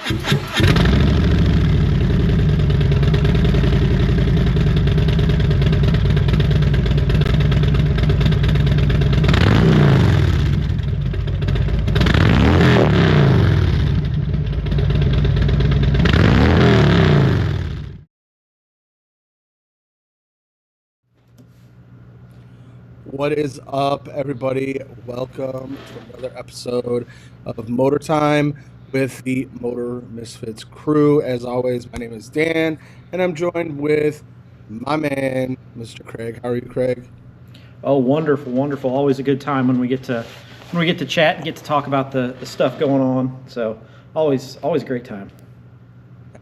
What is up, everybody? Welcome to another episode of Motor Time with the Motor Misfits crew. As always, my name is Dan, and I'm joined with my man, Mr. Craig. How are you, Craig? Oh, wonderful, wonderful! Always a good time when we get to chat and get to talk about the stuff going on. So always a great time.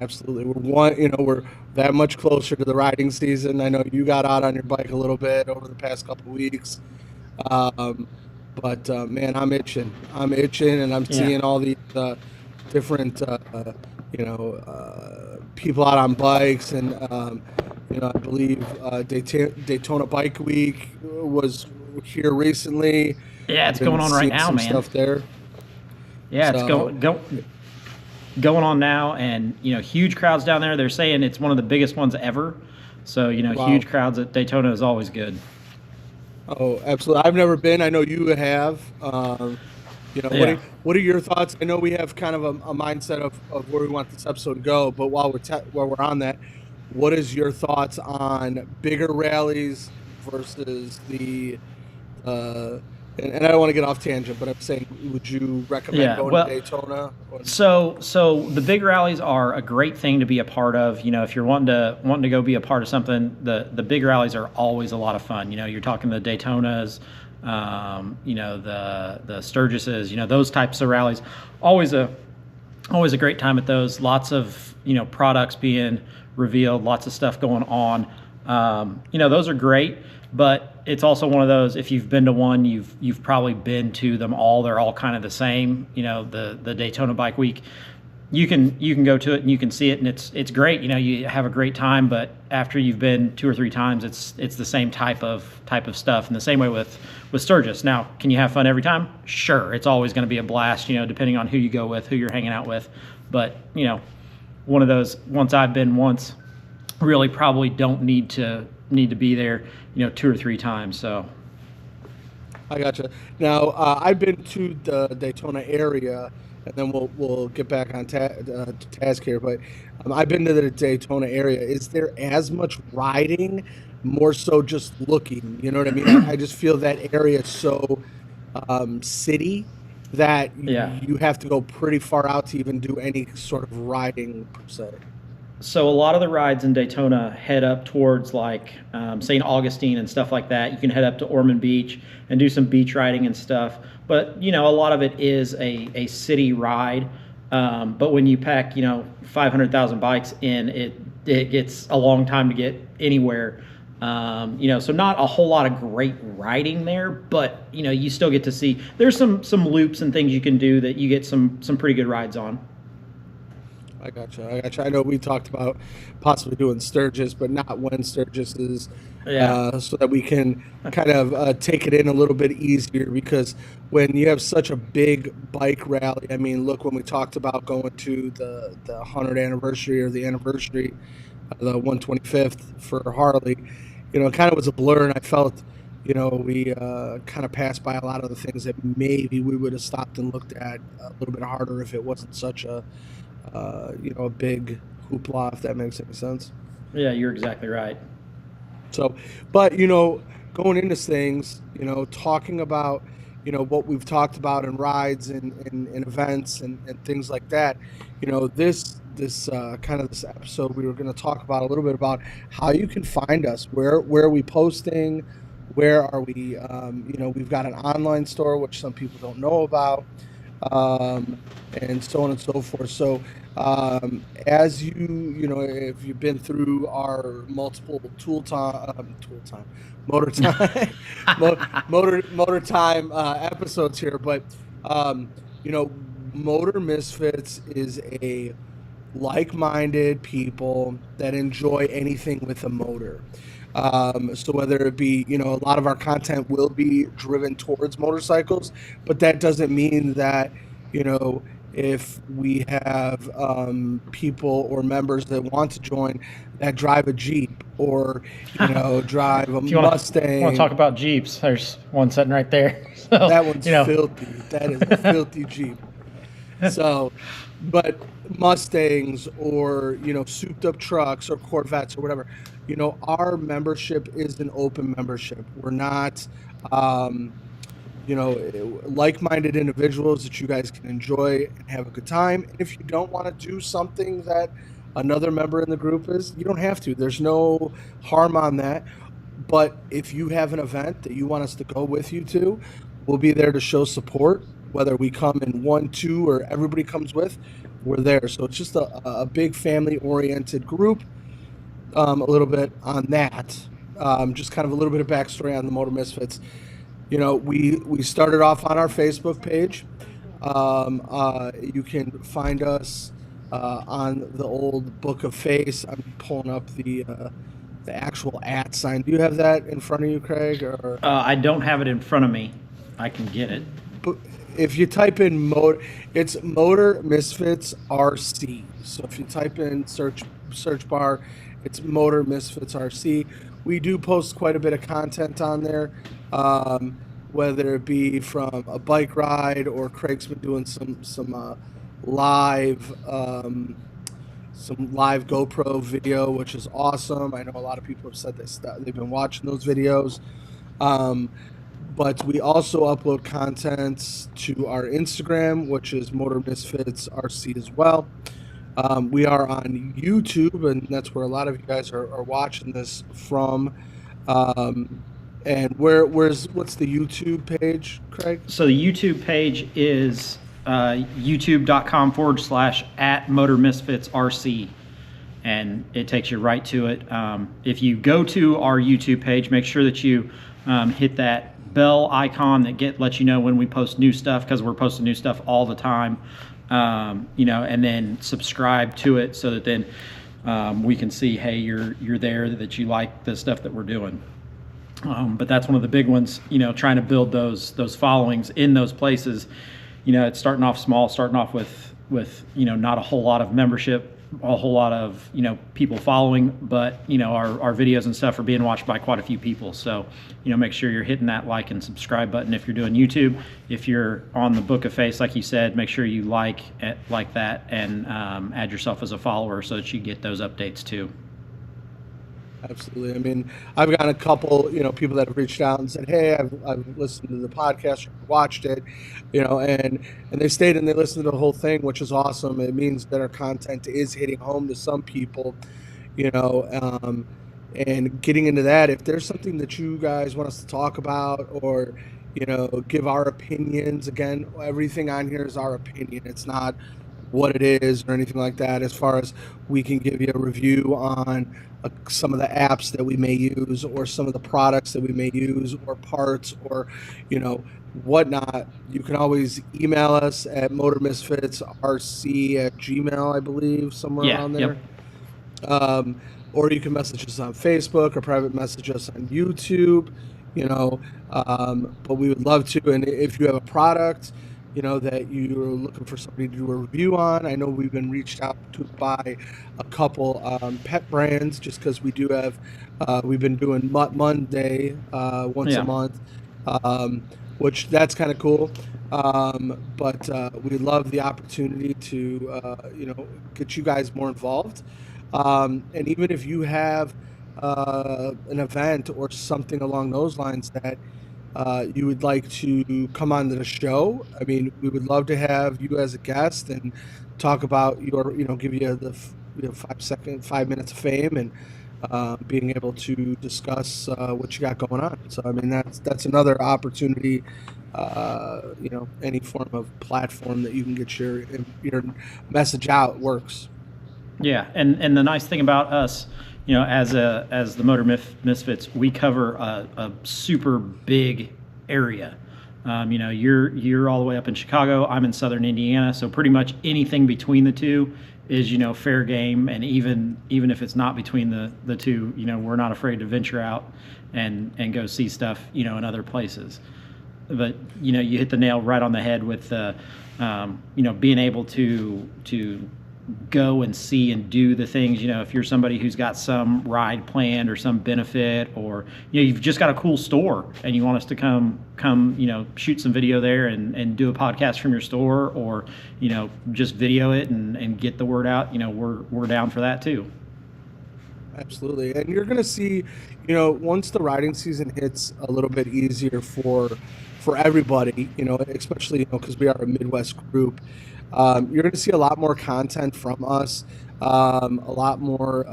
Absolutely. We're that much closer to the riding season. I know you got out on your bike a little bit over the past couple of weeks. Um, but man, I'm itching. I'm itching, and I'm Yeah, seeing all these different, people out on bikes, and I believe Daytona Bike Week was here recently. yeah, I've it's been going on right seeing now, some man. stuff there. Yeah, it's So, going on now, and huge crowds down there. They're saying it's one of the biggest ones ever. So wow. huge crowds at Daytona is always good. Oh, absolutely. I've never been. I know you have. Yeah, What are your thoughts? I know we have kind of a mindset of where we want this episode to go, but while we're on that, what is your thoughts on bigger rallies versus the uh, and I don't want to get off tangent, but I'm saying, would you recommend yeah. going to Well, Daytona? so the big rallies are a great thing to be a part of. If you're wanting to go be a part of something, the big rallies are always a lot of fun. You're talking the Daytonas, the Sturgises, those types of rallies. Always a great time at those. Lots of products being revealed, lots of stuff going on. Those are great, but it's also one of those. If you've been to one, you've probably been to them all. They're all kind of the same. The Daytona Bike Week. You can go to it and you can see it, and it's great. You have a great time, but after you've been two or three times, it's the same type of stuff. And the same way with Sturgis. Now, can you have fun every time? Sure, it's always going to be a blast. Depending on who you go with, who you're hanging out with. But one of those. Once I've been once, really probably don't need to be there, two or three times. So I gotcha. Now, I've been to the Daytona area, and then we'll get back on to task here. But I've been to the Daytona area. Is there as much riding? More so just looking. You know what I mean? I just feel that area is so city that yeah. you have to go pretty far out to even do any sort of riding per se. So a lot of the rides in Daytona head up towards like St. Augustine and stuff like that. You can head up to Ormond Beach and do some beach riding and stuff. But a lot of it is a city ride. But when you pack 500,000 bikes in, it gets a long time to get anywhere. So not a whole lot of great riding there, but you still get to see. There's some loops and things you can do that you get some pretty good rides on. I gotcha. I gotcha. I know we talked about possibly doing Sturgis, but not when Sturgis is, Yeah. so that we can kind of take it in a little bit easier. Because when you have such a big bike rally, I mean, look, when we talked about going to the 100th anniversary or the anniversary, the 125th for Harley, it kind of was a blur, and I felt, we kind of passed by a lot of the things that maybe we would have stopped and looked at a little bit harder if it wasn't such a big hoopla, if that makes any sense. Yeah, you're exactly right. So, but going into things, talking about, what we've talked about in rides and events and things like that, this kind of this episode, we were going to talk about a little bit about how you can find us, where are we posting, where are we, we've got an online store, which some people don't know about, um, and so on and so forth. So, as if you've been through our multiple tool time, motor time, motor time episodes here, but um, you know, Motor Misfits is a like-minded people that enjoy anything with a motor. So whether it be, a lot of our content will be driven towards motorcycles, but that doesn't mean that, you know, if we have people or members that want to join that drive a Jeep or, drive a If you want to talk Mustang. about Jeeps, there's one sitting right there. So, That one's filthy. That is a filthy Jeep. So, but Mustangs or, souped up trucks or Corvettes or whatever, our membership is an open membership. We're not, um, like-minded individuals that you guys can enjoy and have a good time. And if you don't want to do something that another member in the group is, you don't have to. There's no harm on that. But if you have an event that you want us to go with you to, we'll be there to show support. Whether we come in one, two, or everybody comes with, we're there. So it's just a big family-oriented group. A little bit on that. Just kind of a little bit of backstory on the Motor Misfits. We started off on our Facebook page. You can find us on the old Book of Face. I'm pulling up the actual @ sign. Do you have that in front of you, Craig? Or I don't have it in front of me. I can get it. but if you type in motor, it's Motor Misfits RC. So if you type in search bar, it's Motor Misfits RC. We do post quite a bit of content on there, whether it be from a bike ride or Craig's been doing some live some live GoPro video, which is awesome. I know a lot of people have said they've been watching those videos. But we also upload content to our Instagram, which is Motor Misfits RC as well. We are on YouTube, and that's where a lot of you guys are watching this from. And what's the YouTube page, Craig? So the YouTube page is youtube.com/at Misfits RC. And it takes you right to it. If you go to our YouTube page, make sure that you hit that bell icon that lets you know when we post new stuff, because we're posting new stuff all the time. And then subscribe to it so that then we can see, hey, you're there, that you like the stuff that we're doing. But that's one of the big ones, trying to build those followings in those places. It's starting off small, starting off with not a whole lot of membership, a whole lot of people following, but our videos and stuff are being watched by quite a few people. So make sure you're hitting that like and subscribe button if you're doing YouTube. If you're on the Book of Face, like you said, make sure you like that and add yourself as a follower so that you get those updates too. Absolutely. I mean, I've got a couple, people that have reached out and said, "Hey, I've listened to the podcast, or watched it," and they stayed and they listened to the whole thing, which is awesome. It means that our content is hitting home to some people, and getting into that. If there's something that you guys want us to talk about or, give our opinions, again, everything on here is our opinion. It's not what it is or anything like that. As far as we can give you a review on some of the apps that we may use or some of the products that we may use or parts or whatnot, you can always email us at motormisfitsrc@gmail, I believe, somewhere around there. Yep. Or you can message us on Facebook or private message us on YouTube, but we would love to. And if you have a product that you're looking for somebody to do a review on. I know we've been reached out to by a couple pet brands, just because we do have, we've been doing Mutt Monday once a month, which that's kind of cool. But we love the opportunity to, get you guys more involved. And even if you have an event or something along those lines that you would like to come on to the show, I mean, we would love to have you as a guest and talk about your, give you the 5 minutes of fame and being able to discuss what you got going on. So, I mean, that's another opportunity, any form of platform that you can get your message out works. Yeah, and the nice thing about us, as the Motor Misfits, we cover a super big area. You're all the way up in Chicago. I'm in Southern Indiana, so pretty much anything between the two is fair game. And even if it's not between the two, we're not afraid to venture out and go see stuff in other places. you hit the nail right on the head with being able to go and see and do the things. If you're somebody who's got some ride planned or some benefit, or you've just got a cool store and you want us to come shoot some video there and do a podcast from your store, or just video it and get the word out, we're down for that too. Absolutely. And you're going to see, once the riding season hits a little bit easier for everybody, especially, because we are a Midwest group, you're going to see a lot more content from us, a lot more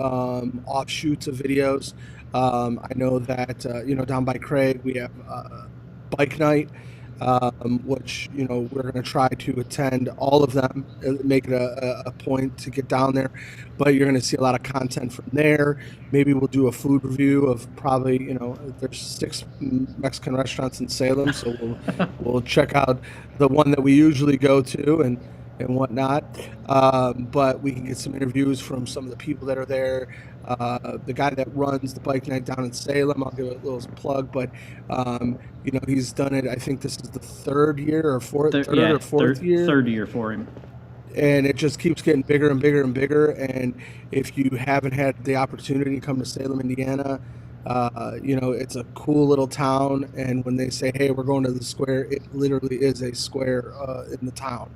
offshoots of videos. I know that, down by Craig, we have bike night, which, we're going to try to attend all of them, make it a point to get down there. But you're going to see a lot of content from there. Maybe we'll do a food review of probably, there's 6 Mexican restaurants in Salem. So we'll check out the one that we usually go to and whatnot. But we can get some interviews from some of the people that are there. The guy that runs the bike night down in Salem, I'll give it a little plug, but he's done it. I think this is the third year or fourth year. Third year for him. And it just keeps getting bigger and bigger and bigger. And if you haven't had the opportunity to come to Salem, Indiana, it's a cool little town. And when they say, hey, we're going to the square, it literally is a square in the town.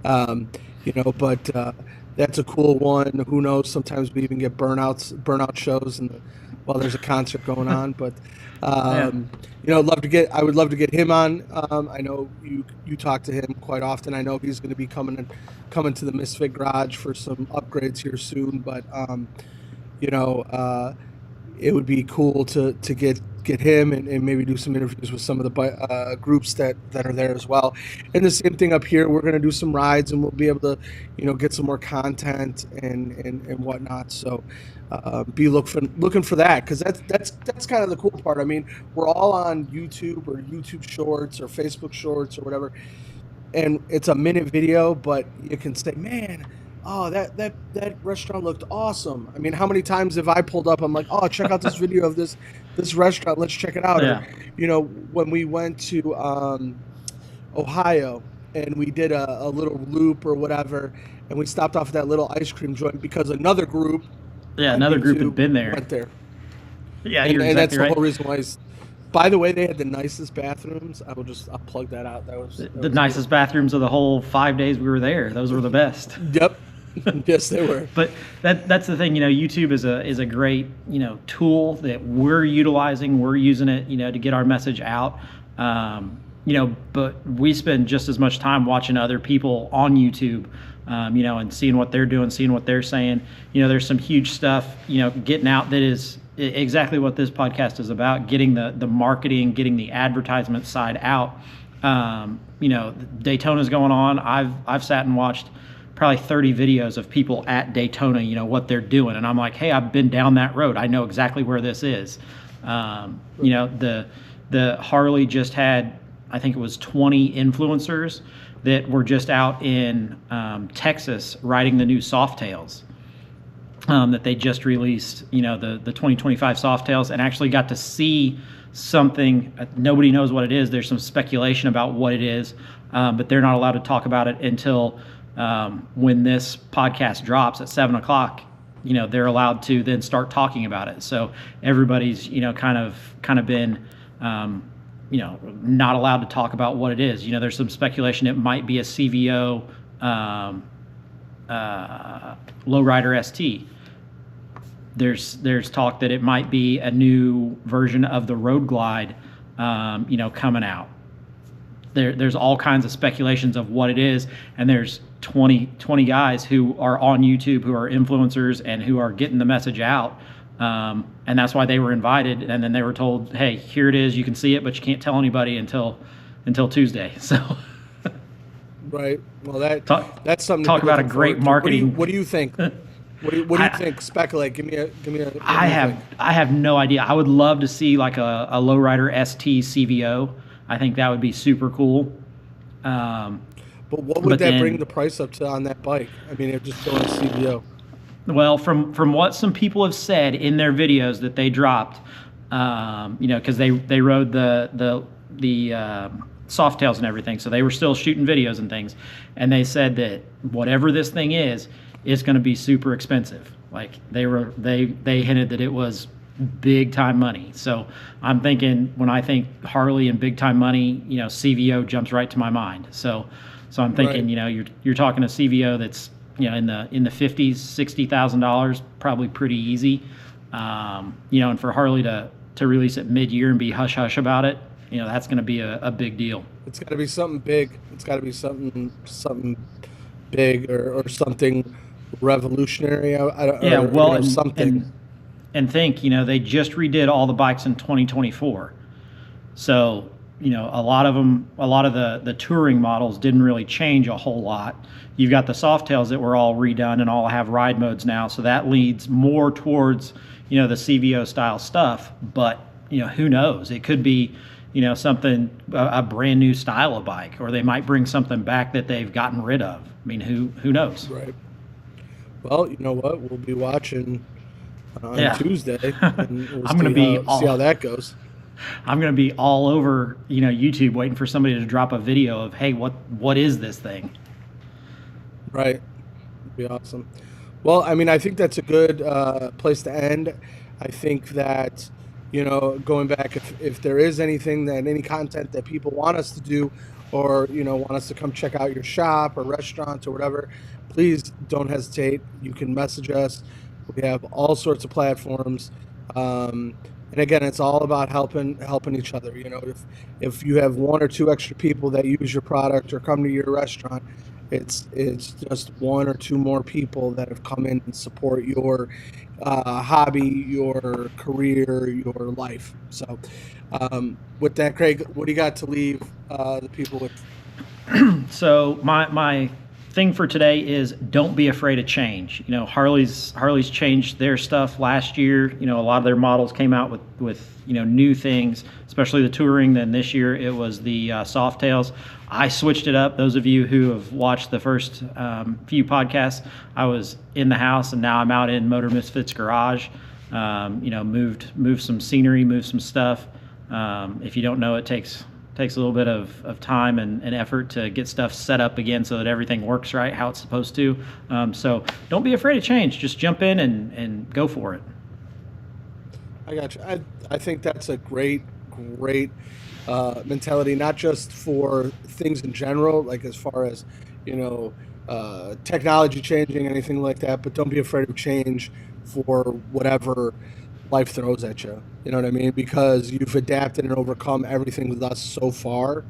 But that's a cool one. Who knows? Sometimes we even get burnout shows while there's a concert going on. But I would love to get him on. I know you talk to him quite often. I know he's going to be coming to the Misfit Garage for some upgrades here soon. But it would be cool to get him and maybe do some interviews with some of the groups that are there as well. And the same thing up here. We're going to do some rides, and we'll be able to get some more content and whatnot. So be looking for that, because that's kind of the cool part. I mean, we're all on YouTube or YouTube Shorts or Facebook Shorts or whatever, and it's a minute video, but you can say, man, oh, that restaurant looked awesome. I mean, how many times have I pulled up? I'm like, oh, check out this video of this restaurant. Let's check it out. Yeah. Or, when we went to Ohio and we did a little loop or whatever, and we stopped off at that little ice cream joint because another group. Yeah, another group had been there. Went there. Yeah, and you're exactly that's right. the whole reason why. By the way, they had the nicest bathrooms. I'll plug that out. That was the nicest bathrooms of the whole 5 days we were there. Those were the best. Yep. Yes, they were. But that's the thing. YouTube is a great tool that we're utilizing. We're using it to get our message out. But we spend just as much time watching other people on YouTube, and seeing what they're doing, seeing what they're saying. There's some huge stuff getting out that is exactly what this podcast is about: getting the marketing, getting the advertisement side out. Daytona's going on. I've sat and watched probably 30 videos of people at Daytona, what they're doing. And I'm like, hey, I've been down that road. I know exactly where this is. The Harley just had, I think it was 20 influencers that were just out in Texas riding the new Softails that they just released, the 2025 Softails, and actually got to see something. Nobody knows what it is. There's some speculation about what it is, but they're not allowed to talk about it until when this podcast drops at 7:00. They're allowed to then start talking about it. So everybody's kind of been not allowed to talk about what it is. There's some speculation it might be a CVO lowrider ST. There's talk that it might be a new version of the Road Glide coming out. There's all kinds of speculations of what it is, and there's 20 guys who are on YouTube, who are influencers and who are getting the message out, and that's why they were invited. And then they were told, hey, here it is, you can see it, but you can't tell anybody until Tuesday. So right. Well, that's something. Talk about a great marketing. What do you think? What do you think? Speculate. Give me a. I have no idea. I would love to see like a lowrider ST CVO. I think that would be super cool. But what would that bring the price up to on that bike? I mean, it just going to CVO. Well, from what some people have said in their videos that they dropped, because they rode the Softails and everything, so they were still shooting videos and things, and they said that whatever this thing is going to be super expensive. Like they hinted that it was big time money. So I'm thinking, when I think Harley and big time money, CVO jumps right to my mind. So I'm thinking, Right. you're talking a CVO that's in the 50s, $60,000, probably pretty easy. And for Harley to release it mid-year and be hush hush about it, that's going to be a big deal. It's got to be something big. It's got to be something big, or something revolutionary. Yeah, Or well, something. and think, they just redid all the bikes in 2024. So, a lot of the touring models didn't really change a whole lot. You've got the Softails that were all redone and all have ride modes now, so that leads more towards, the CVO style stuff. But, who knows? It could be, something, a brand new style of bike, or they might bring something back that they've gotten rid of. I mean, who knows? Right. Well, you know what? We'll be watching on Yeah. Tuesday, and we'll I'm gonna be see how all that goes. I'm gonna be all over, YouTube, waiting for somebody to drop a video of, hey, what is this thing? Right. It'd be awesome. Well, I mean, I think that's a good place to end. I think that, going back, if there is any content that people want us to do, or, want us to come check out your shop or restaurant or whatever, please don't hesitate. You can message us. We have all sorts of platforms. And again, it's all about helping each other. If you have one or two extra people that use your product or come to your restaurant, it's just one or two more people that have come in and support your hobby, your career, your life. So, with that, Craig, what do you got to leave the people with? So my thing for today is, don't be afraid of change. Harley's changed their stuff last year. A lot of their models came out with new things, especially the touring. Then this year it was the Softails. I switched it up. Those of you who have watched the first few podcasts, I was in the house, and now I'm out in Motor Misfits garage. Moved some scenery, moved some stuff. If you don't know, it takes a little bit of time and effort to get stuff set up again so that everything works right, how it's supposed to. So don't be afraid of change. Just jump in and go for it. I got you. I think that's a great mentality, not just for things in general, like as far as technology changing, anything like that. But don't be afraid of change for whatever life throws at you. You know what I mean? Because you've adapted and overcome everything with us so far.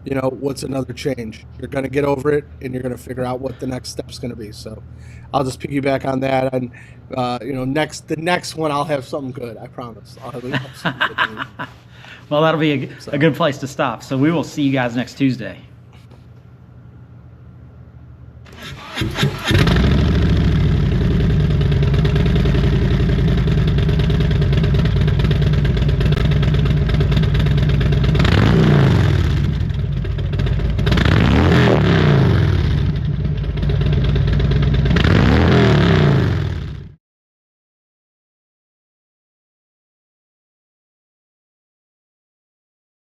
What's another change? You're going to get over it, and you're going to figure out what the next step's going to be. So I'll just piggyback on that. And, the next one, I'll have something good. I promise. I'll have something good. Well, that'll be a good place to stop. So we will see you guys next Tuesday.